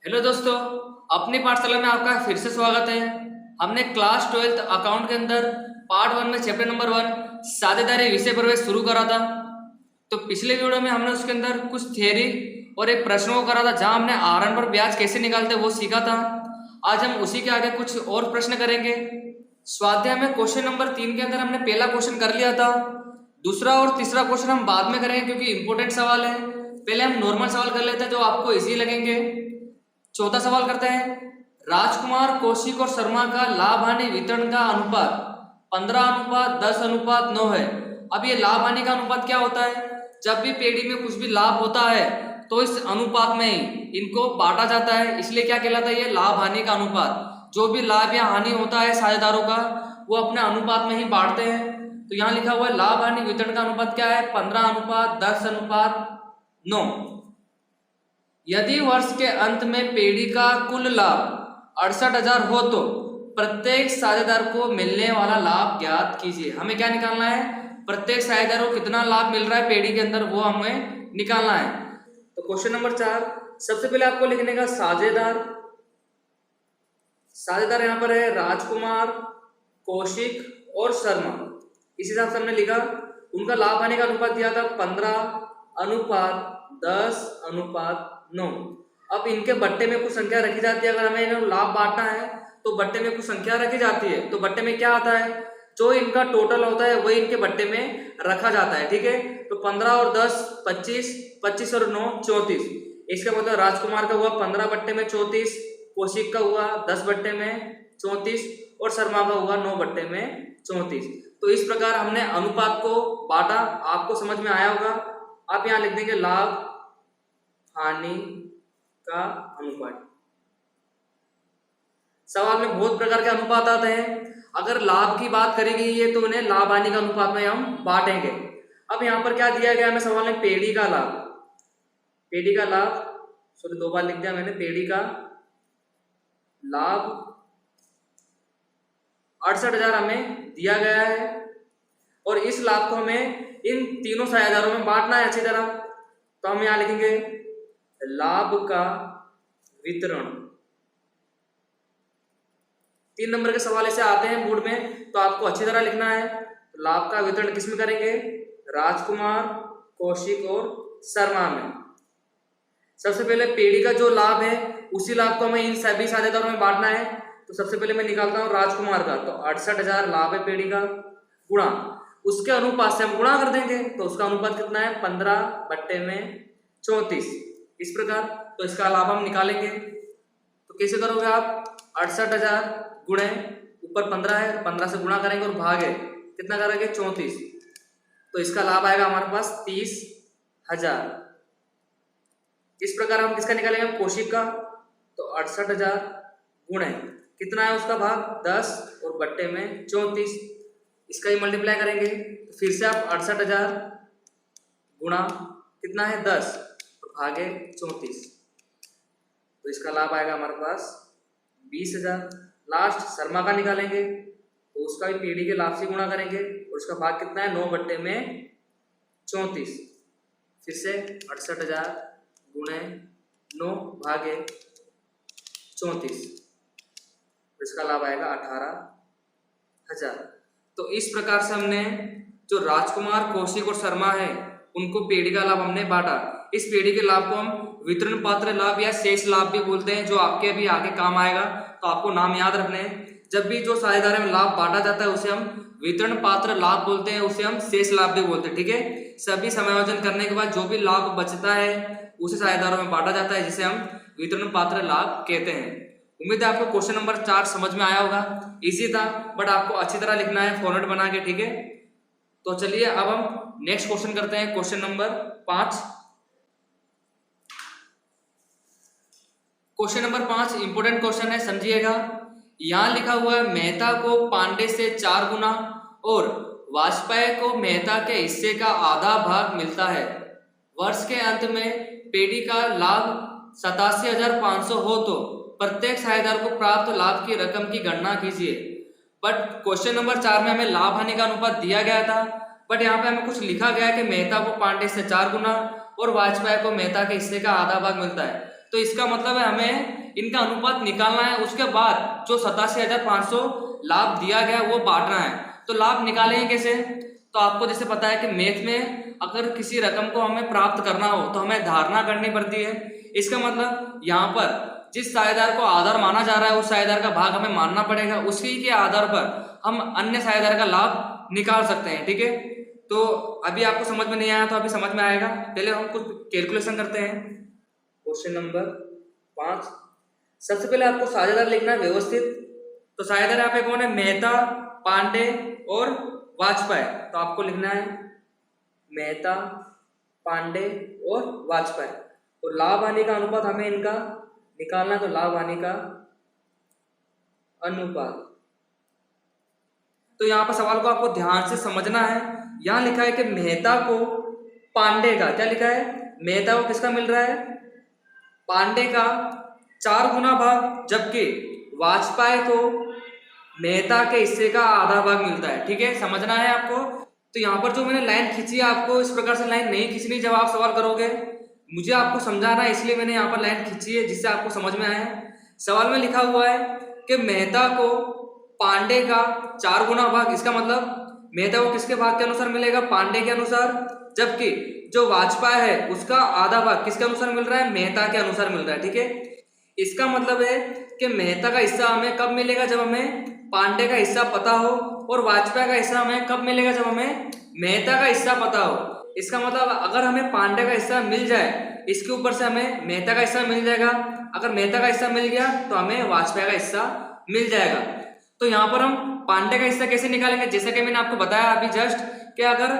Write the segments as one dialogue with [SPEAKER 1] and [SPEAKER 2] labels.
[SPEAKER 1] Hello दोस्तों, अपनी पाठशाला में आपका फिर से स्वागत है। हमने क्लास 12th अकाउंट के अंदर पार्ट 1 में चैप्टर नंबर 1 साझेदारी विषय प्रवेश शुरू करा था। तो पिछले वीडियो में हमने उसके अंदर कुछ थियरी और एक प्रश्नों को करा था, जहां हमने आरएन पर ब्याज कैसे निकालते वो सीखा था। आज हम उसी के आगे कुछ और प्रश्न करेंगे। स्वाध्याय में क्वेश्चन नंबर 3 के अंदर हमने पहला क्वेश्चन कर लिया था। दूसरा और तीसरा क्वेश्चन हम बाद में करेंगे क्योंकि इंपॉर्टेंट सवाल है। पहले हम नॉर्मल सवाल कर लेते हैं जो आपको इजी लगेंगे। चौथा सवाल करते हैं, राजकुमार, कौशिक और शर्मा का लाभ हानि वितरण का अनुपात 15:10:9 है। अब ये लाभ हानि का अनुपात क्या होता है? जब भी पेड़ी में कुछ भी लाभ होता है तो इस अनुपात में ही इनको बांटा जाता है, इसलिए क्या कहलाता है? ये लाभ हानि का अनुपात। जो भी लाभ या हानि होता है साझेदारों का, वो अपने अनुपात में ही बांटते हैं। तो यहाँ लिखा हुआ है लाभ हानि वितरण का अनुपात क्या है? 15:10:9। यदि वर्ष के अंत में पेड़ी का कुल लाभ 68,000 हो तो प्रत्येक साझेदार को मिलने वाला लाभ ज्ञात कीजिए। हमें क्या निकालना है? प्रत्येक साझेदार को कितना लाभ मिल रहा है पेड़ी के अंदर, वो हमें निकालना है। तो क्वेश्चन नंबर 4, सबसे पहले आपको लिखने का साझेदार। साझेदार यहाँ पर है राजकुमार, कौशिक और शर्मा। इस हिसाब से हमने लिखा। उनका लाभ हानि का अनुपात दिया था 15:10:9। अब इनके बट्टे में कुछ संख्या रखी जाती है। अगर हमें इन्हें लाभ बांटना है तो बट्टे में कुछ संख्या रखी जाती है। तो बट्टे में क्या आता है? जो इनका टोटल होता है वही इनके बट्टे में रखा जाता है। ठीक है, तो 15 और 10 25, 25 और 9 34। इसका मतलब राजकुमार का हुआ 15 बट्टे में 34, कौशिक का हुआ 10 बट्टे में 34 और शर्मा का हुआ 9 बट्टे में 34। तो इस प्रकार हमने अनुपात को बांटा। आपको समझ में आया होगा। आप यहाँ लिख देंगे लाभ हानि का अनुपात। सवाल में बहुत प्रकार के अनुपात आते हैं। अगर लाभ की बात करेगी ये, तो उन्हें लाभ हानि का अनुपात में हम बांटेंगे। अब यहाँ पर क्या दिया गया हमें सवाल में? पेड़ी का लाभ। पेड़ी का लाभ, सॉरी 2 बार लिख दिया मैंने। पेड़ी का लाभ 68,000 हमें दिया गया है और इस लाभ को हमें इन तीनों साझेदारों में बांटना है अच्छी तरह। तो हम यहाँ लिखेंगे लाभ का वितरण। 3 नंबर के सवाल ऐसे आते हैं बोर्ड में, तो आपको अच्छी तरह लिखना है। तो लाभ का वितरण किस में करेंगे? राजकुमार, कौशिक और शर्मा में। सबसे पहले पेड़ी का जो लाभ है उसी लाभ को हमें इन सभी साझेदारों में बांटना है। तो सबसे पहले मैं निकालता हूँ राजकुमार का। तो 68,000 लाभ है पेड़ी का, गुणा उसके अनुपात से हम गुणा कर देंगे। तो उसका अनुपात कितना है? 15/34। इस प्रकार तो इसका लाभ हम निकालेंगे। तो कैसे करोगे आप? 68,000 गुणे ऊपर 15 है, 15 से गुणा करेंगे और भागे कितना करेंगे? 34। तो इसका लाभ आएगा हमारे पास 30,000। इस प्रकार हम किसका निकालेंगे? कौशिक का। तो 68,000 गुणे कितना है उसका भाग? 10 और बट्टे में 34। इसका ही मल्टीप्लाई करेंगे। तो फिर से आप 68,000 गुणा कितना है? 10 तो भागे 34। तो इसका लाभ आएगा हमारे पास 20,000। लास्ट शर्मा का निकालेंगे तो उसका भी पेड़ी के लाभ से गुणा करेंगे और उसका भाग कितना है? 9 बट्टे में 34। फिर से 68,000 गुणे 9 भागे 34। इसका लाभ आएगा 18,000। तो इस प्रकार से हमने जो राजकुमार, कौशिक और शर्मा है उनको पेड़ी का लाभ हमने बांटा। इस पेड़ी के लाभ को हम वितरण पात्र लाभ या शेष लाभ भी बोलते हैं, जो आपके अभी आगे काम आएगा। तो आपको नाम याद रखने हैं। जब भी जो साझेदारी में लाभ बांटा जाता है उसे हम वितरण पात्र लाभ बोलते हैं, उसे हम शेष लाभ भी बोलते हैं। ठीक है, सभी समायोजन करने के बाद जो भी लाभ बचता है उसे साझेदारों में बांटा जाता है, जिसे हम वितरण पात्र लाभ कहते हैं। उम्मीद है आपको क्वेश्चन नंबर 4 समझ में आया होगा। इजी था, बट आपको अच्छी तरह लिखना है फॉर्मेट बना के। ठीक है, तो चलिए अब हम नेक्स्ट क्वेश्चन करते हैं, question number 5। Question number 5 important question है, समझिएगा। यहां लिखा हुआ है मेहता को पांडे से 4 गुना और वाजपेयी को मेहता के हिस्से का आधा भाग मिलता है। वर्ष के अंत में पेड़ी का लाभ 87,500 हो तो प्रत्येक साझेदार को प्राप्त लाभ की रकम की गणना कीजिए। बट क्वेश्चन नंबर 4 में हमें लाभ हानि का अनुपात दिया गया था, बट यहाँ पे हमें कुछ लिखा गया है कि मेहता को पांडे से 4 गुना और वाजपेयी को मेहता के हिस्से का आधा भाग मिलता है। तो इसका मतलब है हमें इनका अनुपात निकालना है। उसके बाद जो 87,500 लाभ दिया गया वो बांटना है। तो लाभ निकालेंगे कैसे? तो आपको जैसे पता है कि मैथ में अगर किसी रकम को हमें प्राप्त करना हो तो हमें धारणा करनी पड़ती है। इसका मतलब यहाँ पर जिस साझेदार को आधार माना जा रहा है उस साझेदार का भाग हमें मानना पड़ेगा, उसी के आधार पर हम अन्य साझेदार का लाभ निकाल सकते हैं। ठीक है, तो अभी आपको समझ में नहीं आया तो अभी समझ में आएगा। पहले हम कुछ कैलकुलेशन करते हैं। क्वेश्चन नंबर 5, सबसे पहले आपको साझेदार लिखना है व्यवस्थित। तो साझेदार यहाँ पे कौन है? मेहता, पांडे और वाजपेयी। तो आपको लिखना है मेहता, पांडे और वाजपेयी। तो लाभ हानि का अनुपात हमें इनका निकालना है। तो लाभ हानि का अनुपात, तो यहाँ पर सवाल को आपको ध्यान से समझना है। यहाँ लिखा है कि मेहता को पांडे का, क्या लिखा है? मेहता को किसका मिल रहा है? पांडे का 4 गुना भाग, जबकि वाजपेयी को मेहता के हिस्से का आधा भाग मिलता है। ठीक है, समझना है आपको। तो यहाँ पर जो मैंने लाइन खींची है, आपको इस प्रकार से लाइन नहीं खींचनी जब आप सवाल करोगे। मुझे आपको समझाना है इसलिए मैंने यहाँ पर लाइन खींची है जिससे आपको समझ में आया। सवाल में लिखा हुआ है कि मेहता को पांडे का 4 गुना भाग, इसका मतलब मेहता को किसके भाग के अनुसार मिलेगा? पांडे के अनुसार। जबकि जो वाजपेयी है उसका आधा भाग किसके अनुसार मिल रहा है? मेहता के अनुसार मिल रहा है। ठीक है, इसका मतलब है कि मेहता का हिस्सा हमें कब मिलेगा? जब हमें पांडे का हिस्सा पता हो, और वाजपेयी का हिस्सा हमें कब मिलेगा? जब हमें मेहता का हिस्सा पता हो। इसका मतलब अगर हमें पांडे का हिस्सा मिल जाए, इसके ऊपर से हमें मेहता का हिस्सा मिल जाएगा। अगर मेहता का हिस्सा मिल गया तो हमें वाजपेयी का हिस्सा मिल जाएगा। तो यहाँ पर हम पांडे का हिस्सा कैसे निकालेंगे? जैसा कि मैंने आपको बताया अभी जस्ट कि अगर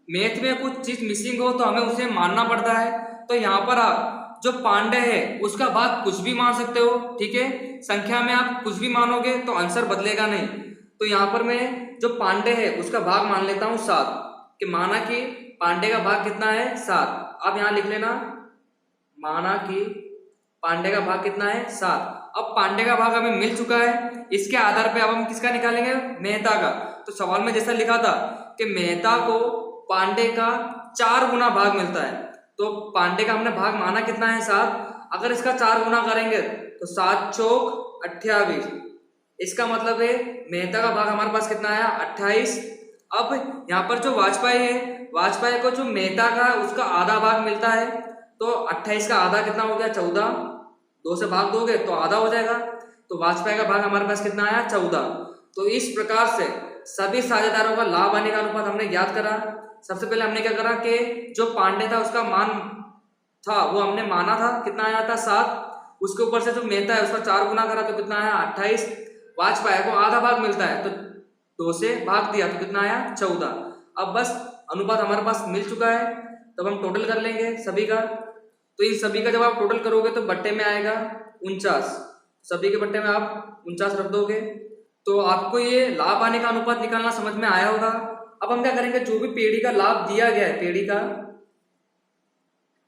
[SPEAKER 1] मैथ में कुछ चीज मिसिंग हो तो हमें उसे मानना पड़ता है। तो यहाँ पर आप जो पांडे है उसका भाग कुछ भी मान सकते हो। ठीक है, संख्या में आप कुछ भी मानोगे तो आंसर बदलेगा नहीं। तो यहाँ पर मैं जो पांडे है उसका भाग मान लेता हूँ 7, कि माना कि पांडे का भाग कितना है? 7। अब यहाँ लिख लेना, माना कि पांडे का भाग कितना है? 7। अब पांडे का भाग हमें मिल चुका है, इसके आधार पे अब हम किसका निकालेंगे? मेहता का। तो सवाल में जैसा लिखा था कि मेहता को पांडे का 4 गुना भाग मिलता है। तो पांडे का हमने भाग माना कितना है? 7। अगर इसका 4 गुना करेंगे तो 7 चौक 28। इसका मतलब है मेहता का भाग हमारे पास कितना आया? 28। अब यहाँ पर जो वाजपेयी है, वाजपेयी को जो मेहता का उसका आधा भाग मिलता है। तो 28 का आधा कितना हो गया? 14। 2 से भाग दोगे तो आधा हो जाएगा। तो वाजपेयी का भाग हमारे पास कितना आया? 14। तो इस प्रकार से सभी साझेदारों का लाभ हानि का अनुपात हमने ज्ञात करा। सबसे पहले हमने क्या करा कि जो पांडे था उसका मान था वो हमने माना था, कितना आया था? 7। उसके ऊपर से जो मेहता है उसका 4 गुना करा तो कितना आया? 28। वाजपेयी को आधा भाग मिलता है तो 2 से भाग दिया तो कितना आया? 14। अब बस अनुपात हमारे पास मिल चुका है, तब हम टोटल कर लेंगे सभी का। तो इन सभी का जब आप टोटल करोगे तो बट्टे में आएगा 49। सभी के बट्टे में आप 49 रख दोगे। तो आपको ये लाभ हानि का अनुपात निकालना समझ में आया होगा। अब हम क्या करेंगे? जो भी पेढ़ी का लाभ दिया गया है, पेढ़ी का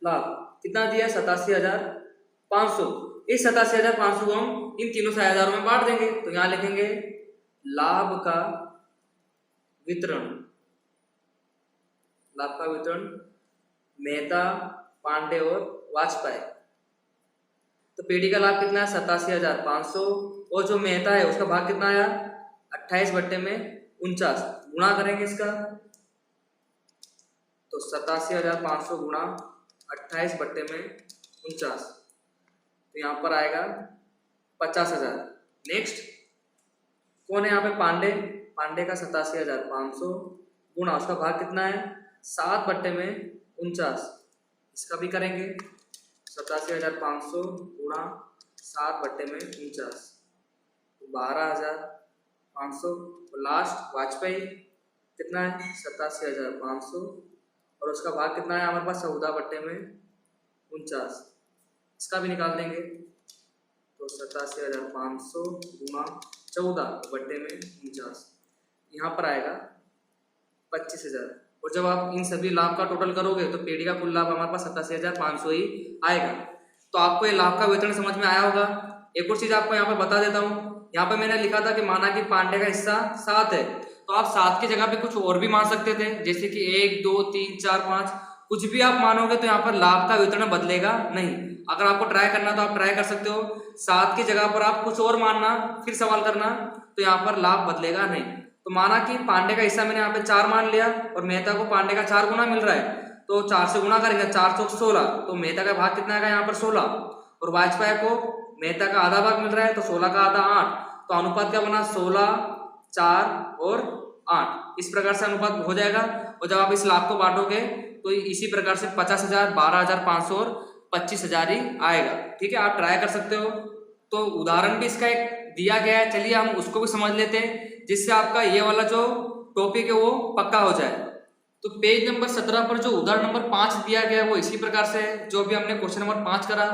[SPEAKER 1] लाभ कितना दिया है? 87,500। इस 87,500 को हम इन तीनों साझेदारों में बांट देंगे। तो यहाँ लिखेंगे लाभ का वितरण, लाभ का वितरण मेहता, पांडे और वाजपेयी। तो पेढ़ी का लाभ कितना है? 87,500। और जो मेहता है उसका भाग कितना आया? 28 बट्टे में 49। गुणा करेंगे इसका तो 87,500 गुणा 28 बट्टे में 49, तो यहाँ पर आएगा 50,000। नेक्स्ट कौन है यहाँ पे? पांडे। पांडे का 87,500 गुणा उसका भाग कितना है? 7 बट्टे में 49। इसका भी करेंगे 87,500 गुणा 7 बट्टे में 49, 12,500। तो लास्ट वाजपेयी कितना है? 87,500 और उसका भाग कितना है हमारे पास? 14 बट्टे में 49। इसका भी निकाल देंगे तो 87,500 गुणा 14 बट्टे में 49, यहाँ पर आएगा 25,000। और जब आप इन सभी लाभ का टोटल करोगे तो पेढ़ी का कुल लाभ हमारे पास 87,500 ही आएगा। तो आपको ये लाभ का वितरण समझ में आया होगा। एक और चीज आपको यहाँ पे बता देता हूँ। यहाँ पे मैंने लिखा था कि माना कि पांडे का हिस्सा 7 है, तो आप 7 की जगह पे कुछ और भी मान सकते थे, जैसे कि 1, 2, 3, 4, 5। कुछ भी आप मानोगे तो यहाँ पर लाभ का वितरण बदलेगा नहीं। अगर आपको ट्राई करना तो आप ट्राई कर सकते हो, 7 की जगह पर आप कुछ और मानना, फिर सवाल करना, तो यहाँ पर लाभ बदलेगा नहीं। तो माना कि पांडे का हिस्सा मैंने यहाँ पे 4 मान लिया और मेहता को पांडे का 4 गुना मिल रहा है, तो 4 से गुणा करेंगे, 4 चौक 16, तो मेहता का भाग कितना आएगा यहाँ पर 16, और वाजपेयी को मेहता का आधा भाग मिल रहा है तो 16 का आधा 8, तो अनुपात क्या बना 16, 4 और 8। इस प्रकार से अनुपात हो जाएगा। और जब आप इस लाभ को बांटोगे तो इसी प्रकार से 50,000, 12,500 और 25,000 ही आएगा। ठीक है, आप ट्राई कर सकते हो। तो उदाहरण भी इसका एक दिया गया है, चलिए हम उसको भी समझ लेते हैं, जिससे आपका ये वाला जो टॉपिक है वो पक्का हो जाए। तो पेज नंबर 17 पर जो उदाहरण नंबर 5 दिया गया है वो इसी प्रकार से है जो भी हमने क्वेश्चन नंबर 5 करा।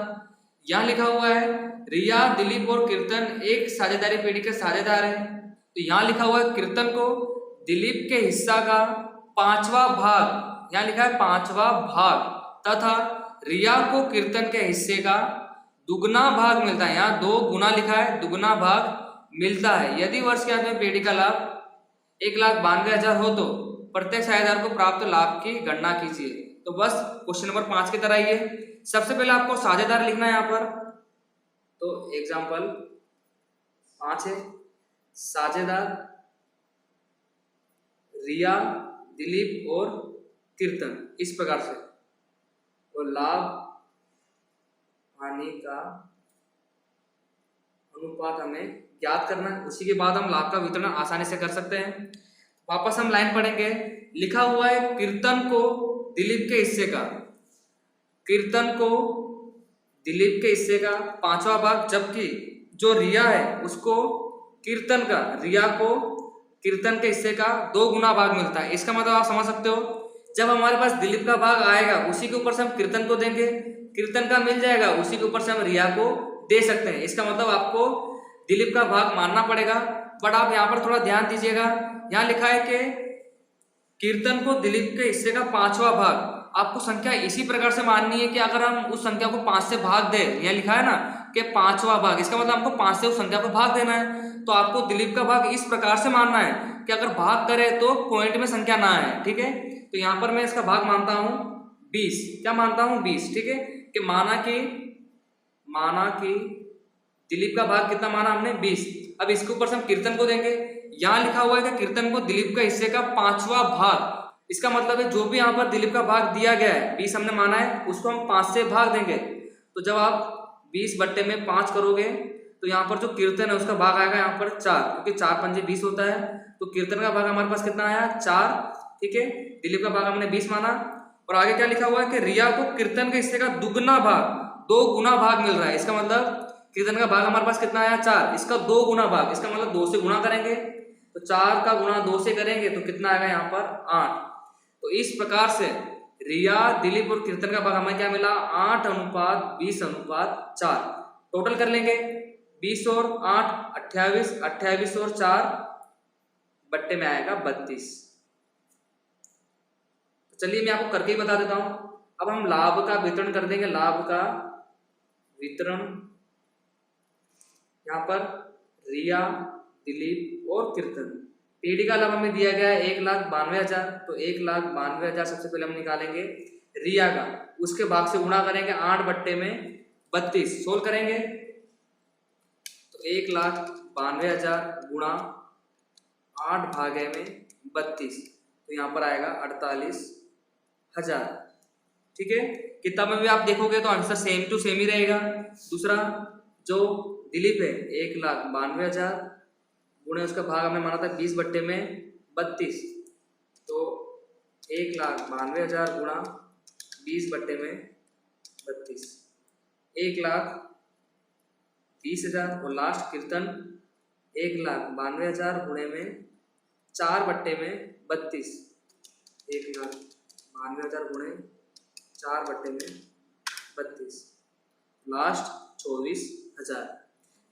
[SPEAKER 1] यहाँ लिखा हुआ है रिया, दिलीप और कीर्तन एक साझेदारी पेड़ी के साझेदार है। तो यहाँ लिखा हुआ है कीर्तन को दिलीप के हिस्सा का 5वां भाग, यहाँ लिखा है 5वां भाग, तथा रिया को कीर्तन के हिस्से का दुगना भाग मिलता है। यहाँ 2 गुना लिखा है, दुगना भाग मिलता है। यदि वर्ष के अंत में पेड़ी का लाभ 1,92,000 हो तो प्रत्येक साझेदार को प्राप्त लाभ की गणना कीजिए। तो बस क्वेश्चन नंबर 5 की तरह ही है। सबसे पहले आपको साझेदार लिखना है यहाँ पर। तो एग्जाम्पल 5 है, साझेदार रिया, दिलीप और कीर्तन, इस प्रकार से। और लाभ हानि का अनुपात हमें ज्ञात करना है, उसी के बाद हम लाभ का वितरण आसानी से कर सकते हैं। वापस हम लाइन पढ़ेंगे। लिखा हुआ है कीर्तन को दिलीप के हिस्से का, कीर्तन को दिलीप के हिस्से का 5वां भाग, जबकि जो रिया है उसको कीर्तन का, रिया को कीर्तन के हिस्से का 2 गुना भाग मिलता है। इसका मतलब आप समझ सकते हो, जब हमारे पास दिलीप का भाग आएगा उसी के ऊपर से हम कीर्तन को देंगे, कीर्तन का मिल जाएगा उसी के ऊपर से हम रिया को दे सकते हैं। इसका मतलब आपको दिलीप का भाग मानना पड़ेगा। बट आप यहाँ पर थोड़ा ध्यान दीजिएगा, यहाँ लिखा है कि कीर्तन को दिलीप के हिस्से का 5वां भाग, आपको संख्या इसी प्रकार से माननी है कि अगर हम उस संख्या को 5 से भाग दें, यह लिखा है ना कि 5वां भाग, इसका मतलब हमको 5 से उस संख्या को भाग देना है। तो आपको दिलीप का भाग इस प्रकार से मानना है कि अगर भाग करे तो पॉइंट में संख्या ना आए। ठीक है, तो यहाँ पर मैं इसका भाग मानता हूँ 20। क्या मानता हूँ 20। ठीक है, कि माना कि दिलीप का भाग कितना माना हमने 20। अब इसके ऊपर से हम कीर्तन को देंगे। यहाँ लिखा हुआ है कि कीर्तन को दिलीप का हिस्से का 5वां भाग, इसका मतलब है जो भी यहाँ पर दिलीप का भाग दिया गया है 20 हमने माना है, उसको हम 5 से भाग देंगे। तो जब आप 20/5 करोगे तो यहाँ पर जो कीर्तन है उसका भाग आएगा यहाँ पर 4, क्योंकि 4 पंजे 20 होता है। तो कीर्तन का भाग हमारे पास कितना आया 4। ठीक है, दिलीप का भाग हमने 20 माना। और आगे क्या लिखा हुआ है कि रिया को कीर्तन के हिस्से का दुगना भाग, 2 गुना भाग मिल रहा है। इसका मतलब कीर्तन का भाग हमारे पास कितना आया 4, इसका 2 गुना भाग, इसका मतलब 2 से गुणा करेंगे। तो 4 का गुणा 2 से करेंगे तो कितना आएगा यहाँ पर 8। तो इस प्रकार से रिया, दिलीप और कीर्तन का भाग हमें क्या मिला 8:20:4। टोटल कर लेंगे 20 और 8 28, 28 और 4 बट्टे में आएगा 32। तो चलिए मैं आपको करके ही बता देता हूं। अब हम लाभ का वितरण कर देंगे। लाभ का वितरण यहाँ पर रिया, दिलीप और कीर्तन, पीढ़ी का लाभ हमें दिया गया है 1,92,000। तो 1,92,000 सबसे पहले हम निकालेंगे रिया का, उसके भाग से गुणा करेंगे 8/32। सोल्व करेंगे तो 1,92,000 गुणा 8/32, तो यहाँ पर आएगा 48,000। ठीक है, किताब में भी आप देखोगे तो आंसर सेम टू सेम ही रहेगा। दूसरा जो दिलीप है 1,92,000 गुणे उसका भाग हमने माना था 20/32, तो 1,92,000 गुणा 20/32, 1,20,000। और लास्ट कीर्तन 1,92,000 गुणे में 4/32, 1,92,000 गुणे 4/32, लास्ट 24,000।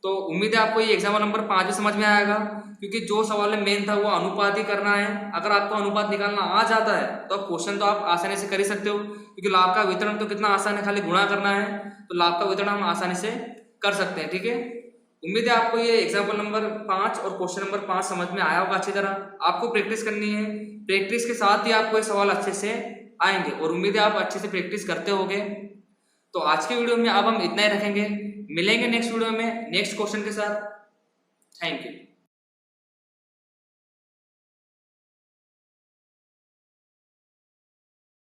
[SPEAKER 1] तो उम्मीद है आपको ये एग्जाम्पल नंबर 5 में समझ में आएगा, क्योंकि जो सवाल में मेन था वो अनुपात ही करना है। अगर आपको अनुपात निकालना आ जाता है तो आप क्वेश्चन तो आप आसानी से कर ही सकते हो, क्योंकि लाभ का वितरण तो कितना आसान है, खाली गुणा करना है। तो लाभ का वितरण हम आसानी से कर सकते हैं। ठीक है, उम्मीद है आपको ये एग्जाम्पल नंबर 5 और क्वेश्चन नंबर 5 समझ में आया होगा अच्छी तरह। आपको प्रैक्टिस करनी है, प्रैक्टिस के साथ ही आपको ये सवाल अच्छे से आएंगे और उम्मीद है आप अच्छे से प्रैक्टिस करते होगे। तो आज की वीडियो में अब हम इतना ही रखेंगे, मिलेंगे नेक्स्ट वीडियो में नेक्स्ट क्वेश्चन के साथ। Thank you.